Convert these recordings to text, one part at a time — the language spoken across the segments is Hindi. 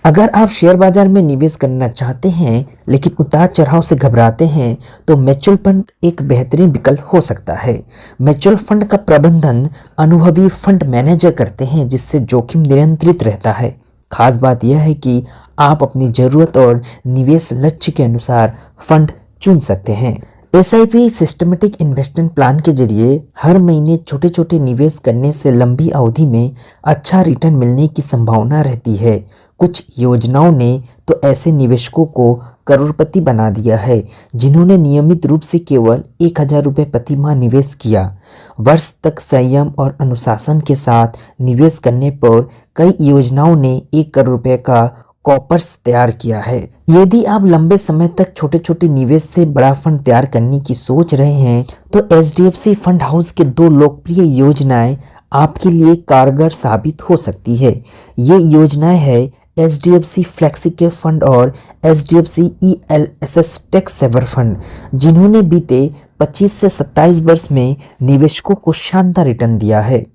अगर आप शेयर बाजार में निवेश करना चाहते हैं लेकिन उतार चढ़ाव से घबराते हैं तो म्यूचुअल फंड एक बेहतरीन विकल्प हो सकता है। म्यूचुअल फंड का प्रबंधन अनुभवी फंड मैनेजर करते हैं जिससे जोखिम नियंत्रित रहता है। खास बात यह है कि आप अपनी ज़रूरत और निवेश लक्ष्य के अनुसार फंड चुन सकते हैं। एसआईपी सिस्टमेटिक इन्वेस्टमेंट प्लान के जरिए हर महीने छोटे छोटे निवेश करने से लंबी अवधि में अच्छा रिटर्न मिलने की संभावना रहती है। कुछ योजनाओं ने तो ऐसे निवेशकों को करोड़पति बना दिया है जिन्होंने नियमित रूप से केवल 1000 रुपये प्रति माह निवेश किया। वर्ष तक संयम और अनुशासन के साथ निवेश करने पर कई योजनाओं ने 1 करोड़ रुपये का कॉर्पस तैयार किया है। यदि आप लंबे समय तक छोटे छोटे निवेश से बड़ा फंड तैयार करने की सोच रहे हैं तो एचडीएफसी फंड हाउस के 2 लोकप्रिय योजनाएं आपके लिए कारगर साबित हो सकती है। ये योजनाएं है एचडीएफसी फ्लेक्सी कैप फंड और HDFC ELSS tax saver fund, जिन्होंने बीते 25 से 27 वर्ष में निवेशकों को शानदार रिटर्न दिया है।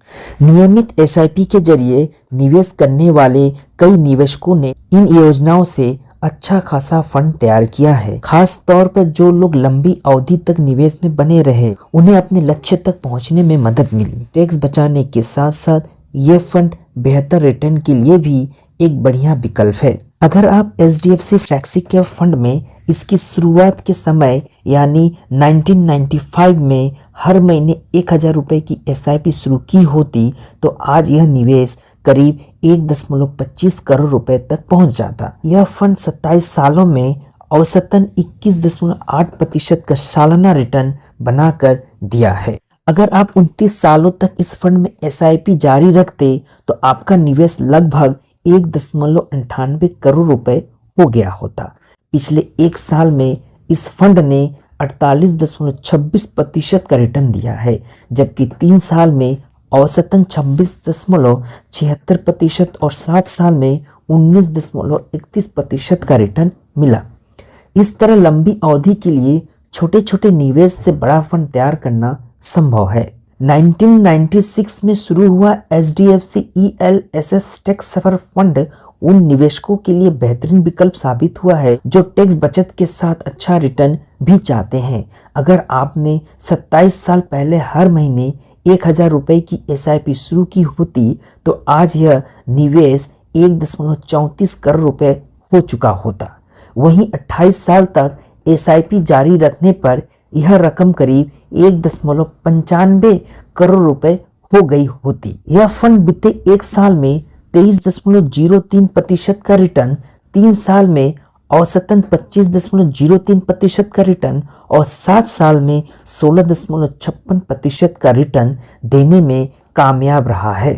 नियमित एसआईपी के जरिए निवेश करने वाले कई निवेशकों ने इन योजनाओं से अच्छा खासा फंड तैयार किया है। खास तौर पर जो लोग लंबी अवधि तक निवेश में बने रहे उन्हें अपने लक्ष्य तक पहुंचने में मदद मिली। टैक्स बचाने के साथ साथ ये फंड बेहतर रिटर्न के लिए भी एक बढ़िया विकल्प है। अगर आप एचडीएफसी फ्लेक्सी कैप फंड में इसकी शुरुआत के समय यानी 1995 में हर महीने 1000 रुपये की एसआईपी शुरू की होती तो आज यह निवेश करीब 1.25 करोड़ रुपए तक पहुंच जाता। यह फंड 27 सालों में औसतन 21.8% का सालाना रिटर्न बनाकर दिया है। अगर आप 29 सालों तक इस फंड में एसआईपी जारी रखते तो आपका निवेश लगभग 1.98 करोड़ रुपए हो गया होता। पिछले 1 साल में इस फंड ने 48.26% का रिटर्न दिया है, जबकि 3 साल में औसतन 26.76% और 7 साल में 19.31% का रिटर्न मिला। इस तरह लंबी अवधि के लिए छोटे छोटे निवेश से बड़ा फंड तैयार करना संभव है। 1996 में शुरू हुआ HDFC ELSS tax saver fund उन निवेशकों के लिए बेहतरीन विकल्प साबित हुआ है जो टैक्स बचत के साथ अच्छा रिटर्न भी चाहते हैं। अगर आपने 27 साल पहले हर महीने 1000 रुपये की एसआईपी शुरू की होती तो आज यह निवेश 1.34 करोड़ रुपए हो चुका होता। वहीं 28 साल तक एसआईपी जारी रखने पर यह रकम करीब 1.95 करोड़ रुपए हो गई होती। यह फंड बीते 1 साल में 23.03% का रिटर्न, 3 साल में औसतन 25.03% का रिटर्न और 7 साल में 16.56% का रिटर्न देने में कामयाब रहा है।